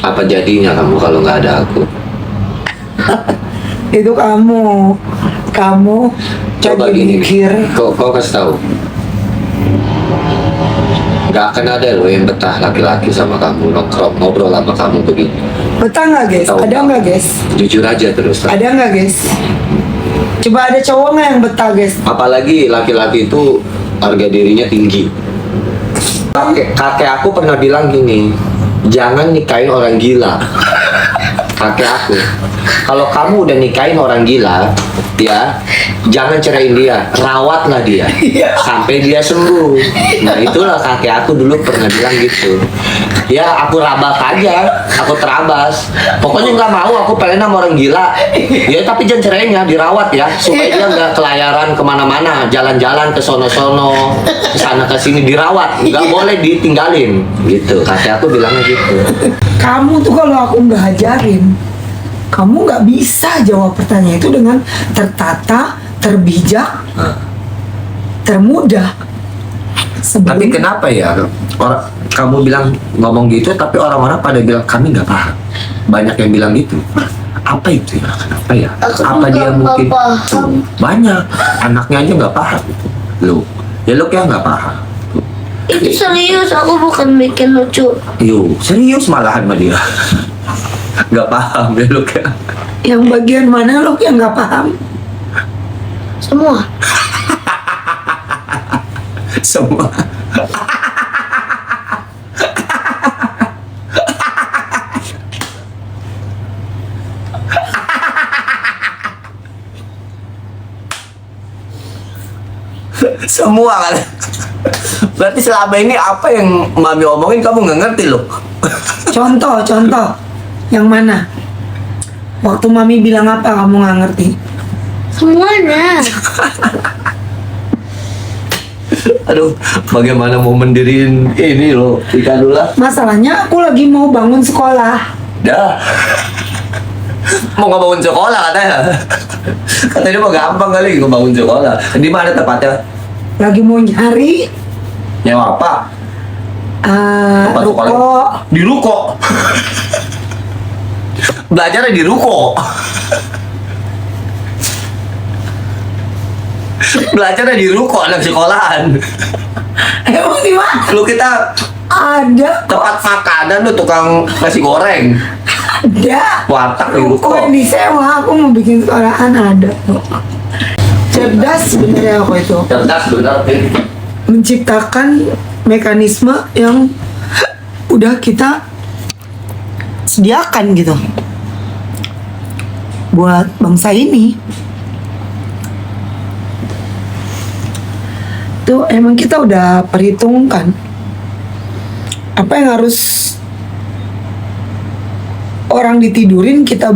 Apa jadinya kamu kalau nggak ada aku? Itu kamu Coba lagi gini, mikir. kau kasih tahu. Nggak akan ada loh yang betah laki-laki sama kamu nongkrong ngobrol sama kamu begini. Betah nggak guys? Tahu Ada nggak? nggak guys? Jujur aja terus. Ada nggak guys? Coba ada cowok nggak yang betah guys? Apalagi laki-laki itu harga dirinya tinggi. Kakek aku pernah bilang gini, jangan nikahin orang gila. Kakek aku, kalau kamu udah nikahin orang gila, ya jangan ceraiin dia, rawatlah dia sampai dia sembuh. Nah itulah kakek aku dulu pernah bilang gitu. Ya aku rabas aja, aku terabas. Pokoknya nggak mau, aku pengen sama orang gila. Ya tapi jangan cerainya, dirawat ya, supaya dia nggak kelayaran kemana-mana, jalan-jalan ke sono-sono, ke sana ke sini, dirawat, nggak boleh ditinggalin. Gitu, kakek aku bilangnya gitu. Kamu tuh kalau aku nggak ajarin, kamu nggak bisa jawab pertanyaan itu dengan tertata, terbijak, termudah. Tapi kenapa ya orang kamu bilang ngomong gitu, tapi orang-orang pada bilang kami nggak paham. Banyak yang bilang gitu. Apa itu ya? Kenapa ya? Aku Apa juga dia nggak mungkin paham. banyak anaknya aja nggak paham. Lu, ya lu kayak nggak paham. Itu serius, aku bukan bikin lucu. Yo, serius malahan sama dia. Nggak paham ya lu kayak. Yang bagian mana lo yang nggak paham? Semua. Semua. Semua kan. Berarti selama ini apa yang mami omongin kamu nggak ngerti loh. Contoh, yang mana? Waktu mami bilang apa kamu nggak ngerti? Semuanya. Aduh, bagaimana mau mendiriin ini loh, Ika Dula. Masalahnya aku lagi mau bangun sekolah. Dah. Mau ngebangun sekolah katanya. Katanya mau gampang kali ngebangun sekolah. Di mana tepatnya? Lagi mau nyari Nyewa apa? Tempat ruko. sekolah? Di ruko. Belajarnya di ruko. Belajarnya di ruko anak sekolahan. Emang di mana? Lu kita Ada tempat makanan lu tukang nasi goreng. Ada. Warteg di Ruko ruko. yang disewa, aku mau bikin sekolahan ada. Cerdas sebenarnya aku itu. Cerdas benar. Menciptakan mekanisme yang udah kita sediakan gitu buat bangsa ini. Tuh emang kita udah perhitungkan apa yang harus orang ditidurin kita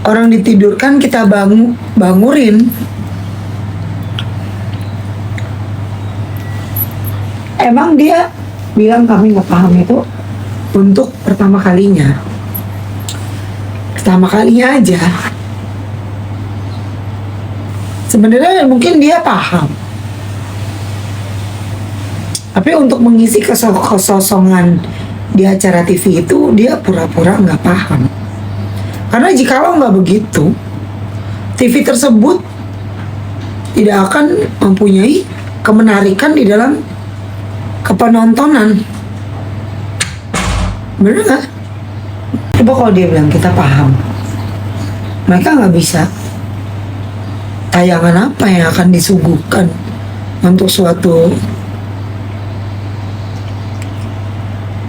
orang ditidurkan kita bangurin. Emang dia bilang kami nggak paham itu untuk pertama kalinya aja. Sebenarnya mungkin dia paham, tapi untuk mengisi kekosongan di acara TV itu dia pura-pura nggak paham. Karena jikalau nggak begitu, TV tersebut tidak akan mempunyai kemenarikan di dalam kepenontonan. Bener nggak? Coba kalau dia bilang kita paham, mereka nggak bisa. Tayangan apa yang akan disuguhkan untuk suatu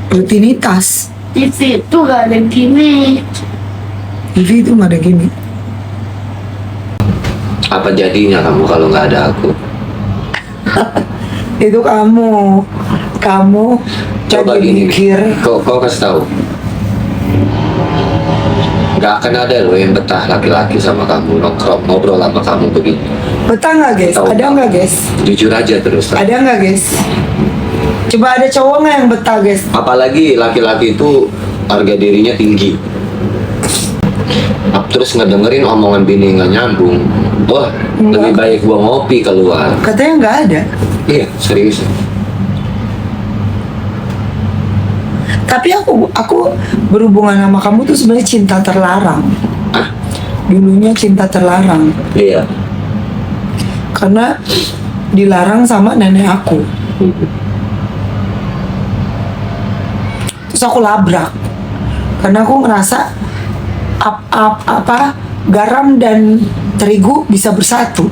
rutinitas? TV itu gak ada gini. TV itu nggak ada gini. Apa jadinya kamu kalau nggak ada aku? Itu kamu Coba lagi gini, mikir. kau kasih tahu. Nggak akan ada loh yang betah laki-laki sama kamu nongkrong ngobrol sama kamu begini. Betah nggak guys? Tahu Ada nggak? nggak guys? Jujur aja terus. Ada nggak guys? Coba ada cowok nggak yang betah guys? Apalagi laki-laki itu harga dirinya tinggi. Terus ngedengerin omongan bini nggak nyambung. Wah, lebih baik gua ngopi keluar. Katanya nggak ada. Iya, serius. Tapi aku berhubungan sama kamu tuh sebenarnya cinta terlarang. Hah? Dulunya cinta terlarang. Iya. Karena dilarang sama nenek aku. Terus aku labrak. Karena aku ngerasa apa garam dan terigu bisa bersatu.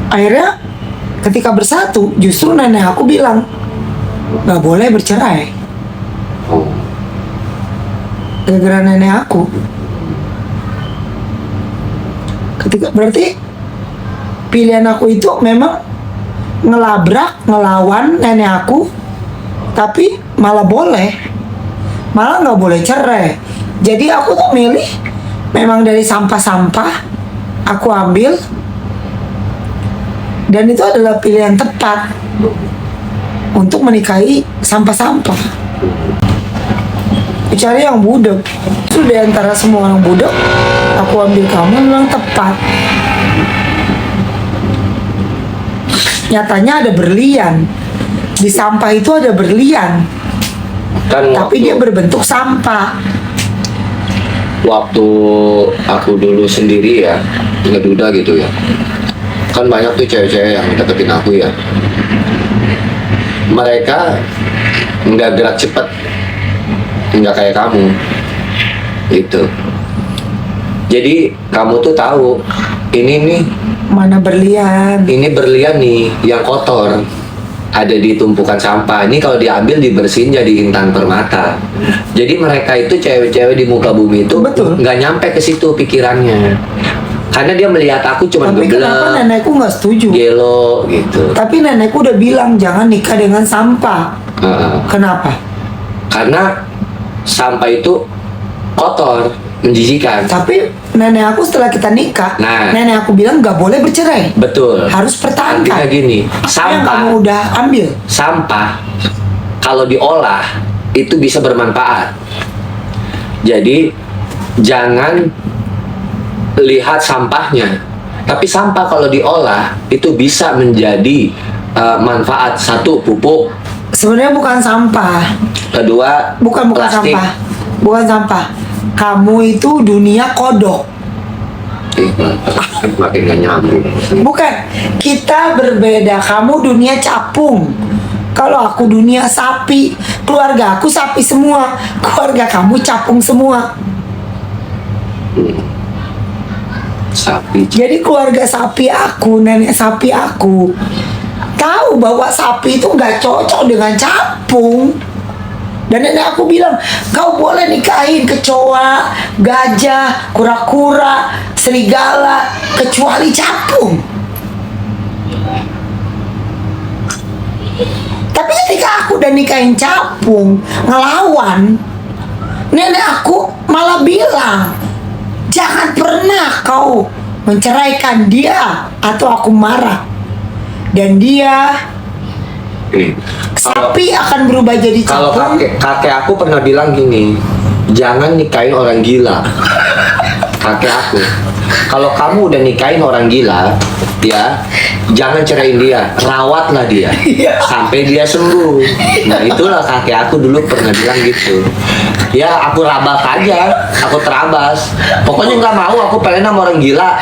Akhirnya ketika bersatu, justru nenek aku bilang nggak boleh bercerai. Oh. Gara-gara nenek aku. Ketika berarti pilihan aku itu memang ngelabrak, ngelawan nenek aku, tapi malah nggak boleh cerai. Jadi aku tuh milih memang dari sampah-sampah aku ambil, dan itu adalah pilihan tepat untuk menikahi sampah-sampah. Cari yang budak. Itu di antara semua orang budak, aku ambil kamu memang tepat. Nyatanya ada berlian. Di sampah itu ada berlian, Kan tapi dia berbentuk sampah. waktu aku dulu sendiri ya, ngeduda gitu ya. Kan banyak tuh cewek-cewek yang deketin aku ya. Mereka nggak gerak cepet, nggak kayak kamu gitu. Jadi kamu tuh tahu ini Mana berlian? berlian nih yang kotor ada di tumpukan sampah. Ini kalau diambil dibersihin jadi intan permata. Jadi mereka itu cewek-cewek di muka bumi itu Betul. nggak nyampe ke situ pikirannya. Karena dia melihat aku cuma Tapi kenapa geblek, nenekku nggak setuju? gelo gitu. Tapi nenekku udah bilang jangan nikah dengan sampah. Heeh. Kenapa? Karena sampah itu kotor, menjijikan. Tapi nenek aku setelah kita nikah, Nah. nenek aku bilang nggak boleh bercerai. Betul. Harus Artinya pertahankan. gini, Apa yang sampah kamu udah ambil? sampah kalau diolah itu bisa bermanfaat. Jadi jangan lihat sampahnya, tapi sampah kalau diolah itu bisa menjadi manfaat. Satu, pupuk. Sebenarnya bukan sampah. Kedua, Bukan plastik. sampah. Bukan sampah. Kamu itu dunia kodok. Makin gak nyambung. Bukan. Kita berbeda. Kamu dunia capung. Kalau aku dunia sapi. Keluarga aku sapi semua. Keluarga kamu capung semua. Sapi. Jadi keluarga sapi aku, nenek sapi aku tahu bahwa sapi itu nggak cocok dengan capung. Dan nenek aku bilang, kau boleh nikahin kecoa, gajah, kura-kura, serigala, kecuali capung. Tapi ketika aku udah nikahin capung, ngelawan, nenek aku malah bilang, jangan pernah kau menceraikan dia atau aku marah. Dan dia sapi akan berubah jadi Kalau capung. kakek aku pernah bilang gini, jangan nikahin orang gila. Kakek aku, kalau kamu udah nikahin orang gila, ya jangan ceraiin dia, rawatlah dia sampai dia sembuh. Nah itulah kakek aku dulu pernah bilang gitu. Ya aku rabas aja, aku terabas. Pokoknya nggak mau, aku pengen sama orang gila.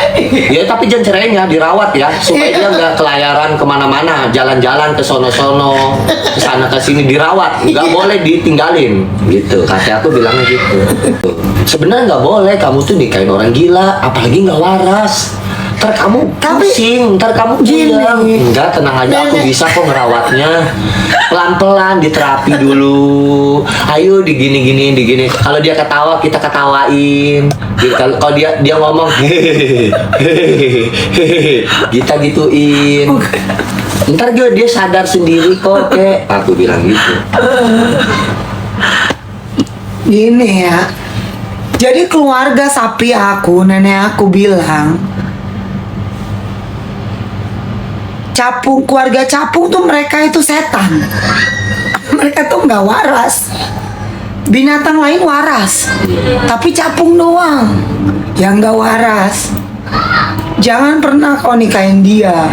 Ya tapi jangan cerainya, dirawat ya, supaya dia nggak kelayaran kemana-mana, jalan-jalan ke sono-sono, ke sana ke sini, dirawat, nggak boleh ditinggalin. Gitu, kakek aku bilangnya gitu. Sebenarnya nggak boleh kamu tuh nikahin orang gila, apalagi nggak waras. Ntar kamu Tapi, pusing, ntar kamu gini. pulang. Enggak, tenang aja, aku Nenek. bisa kok ngerawatnya. Pelan-pelan diterapi dulu. Ayo digini-gini, digini. Kalau dia ketawa, kita ketawain. Kalau dia ngomong, kita gituin. Ntar juga dia sadar sendiri kok, kek. Aku bilang gitu. Gini ya. Jadi keluarga sapi aku, nenek aku bilang, capung, keluarga capung tuh mereka itu setan. Mereka tuh nggak waras. Binatang lain waras, tapi capung doang yang nggak waras. Jangan pernah kau nikahin dia.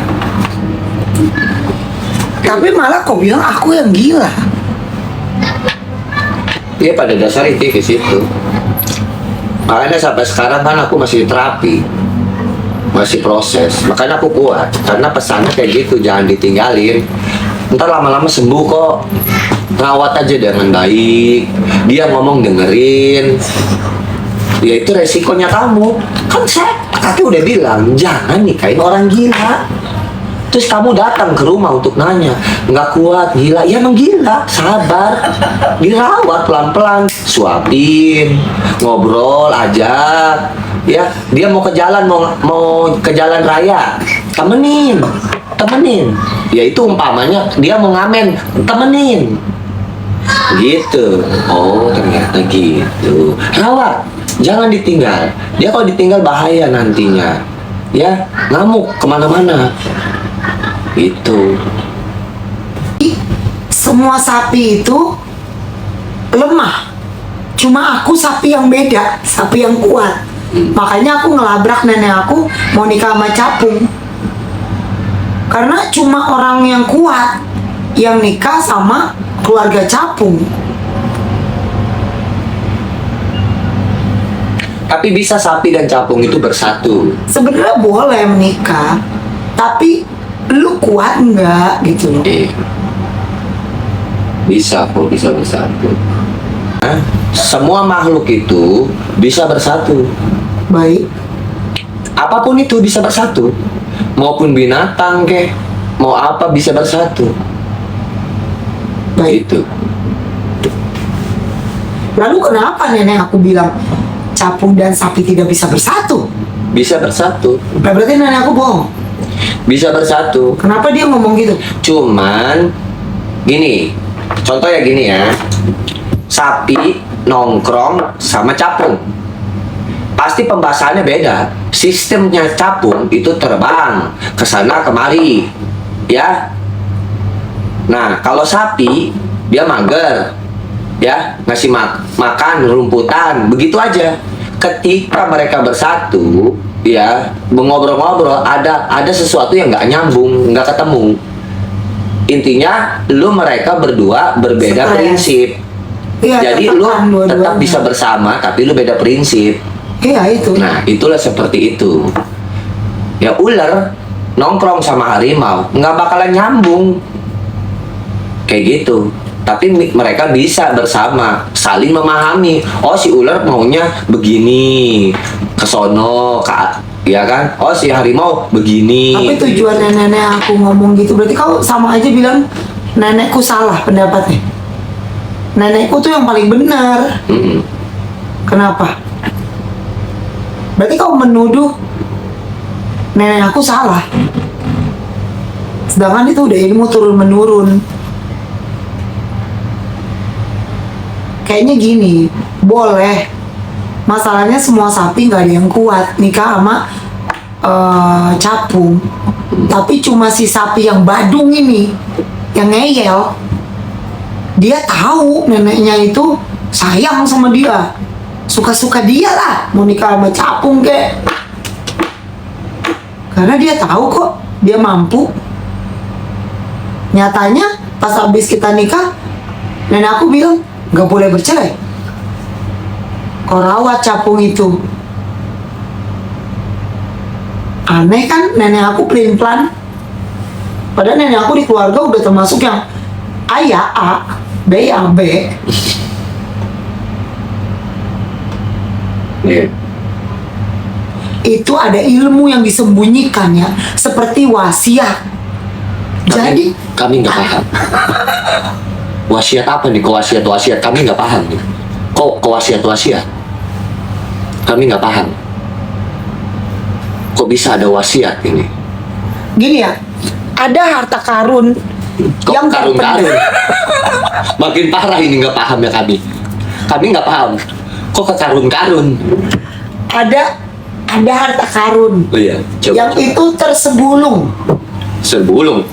Tapi malah kau bilang aku yang gila. Iya, pada dasarnya itu ke situ. Makanya sampai sekarang kan aku masih terapi, masih proses. Makanya aku kuat, karena pesannya kayak gitu, jangan ditinggalin. Ntar lama-lama sembuh kok. Rawat aja dengan baik. Dia ngomong dengerin. Ya itu resikonya kamu. Kan saya kakek udah bilang jangan nikahin orang gila. Terus kamu datang ke rumah untuk nanya, nggak kuat, gila, ya emang gila, sabar, dirawat pelan-pelan, suapin, ngobrol, ajak, ya dia mau ke jalan, mau ke jalan raya, temenin, ya itu umpamanya dia mau ngamen, temenin, gitu. Oh ternyata gitu, rawat, jangan ditinggal. Dia kalau ditinggal bahaya nantinya, ya ngamuk kemana-mana. Itu Semua sapi itu lemah. Cuma aku sapi yang beda, sapi yang kuat. Makanya aku ngelabrak nenek aku mau nikah sama capung. Karena cuma orang yang kuat yang nikah sama keluarga capung. tapi bisa sapi dan capung itu bersatu. Sebenarnya boleh menikah, tapi lu kuat nggak gitu loh. Bisa kok, bisa bersatu. Nah, semua makhluk itu bisa bersatu. Baik. Apapun itu bisa bersatu. Maupun binatang kek, mau apa bisa bersatu. Baik. Itu. Lalu kenapa nenek aku bilang capung dan sapi tidak bisa bersatu? Bisa bersatu. Nah, berarti nenek aku bohong. Bisa bersatu. Kenapa dia ngomong gitu? Cuman gini, contoh ya gini ya. Sapi nongkrong sama capung. Pasti pembahasannya beda. Sistemnya capung itu terbang ke sana kemari. Ya. Nah, kalau sapi dia mager. Ya, ngasih makan rumputan, begitu aja. Ketika mereka bersatu, ya, mengobrol-ngobrol, ada sesuatu yang nggak nyambung, nggak ketemu. Intinya, lu mereka berdua berbeda Stres. prinsip. Iya, Jadi lu tertekan tetap dua-duanya. bisa bersama, tapi lu beda prinsip. Iya itu. Nah, itulah seperti itu. Ya ular nongkrong sama harimau nggak bakalan nyambung. Kayak gitu. Tapi mereka bisa bersama, saling memahami. Oh, si ular maunya begini, kesono, ya kan? Oh, si harimau begini. Tapi tujuan nenek aku ngomong gitu, berarti kau sama aja bilang nenekku salah pendapatnya. Nenekku tuh yang paling benar. Mm-mm. Kenapa? Berarti kau menuduh nenek aku salah. Sedangkan itu udah ilmu turun-menurun. Kayaknya gini, boleh. Masalahnya semua sapi nggak ada yang kuat nikah sama capung. Tapi cuma si sapi yang badung ini, yang ngeyel, dia tahu neneknya itu sayang sama dia. Suka-suka dia lah mau nikah sama capung kek. Karena dia tahu kok dia mampu. Nyatanya pas habis kita nikah, nenek aku bilang nggak boleh bercerai. Kau rawat capung itu. Aneh kan, nenek aku pelin-pelan. Padahal nenek aku di keluarga udah termasuk yang A ya A, B ya B. Iya. Itu ada ilmu yang disembunyikan ya, seperti wasiat. Jadi kami nggak paham. Wasiat apa nih? Wasiat kami nggak paham nih. Kok wasiat? Kami nggak paham. Kok bisa ada wasiat ini? gini ya, ada harta karun Kok yang karun-karun? Makin parah ini nggak paham ya kami. Kami nggak paham. Kok ke karun-karun? ada harta karun Oh iya, coba. yang itu tersebulung. Sebulung.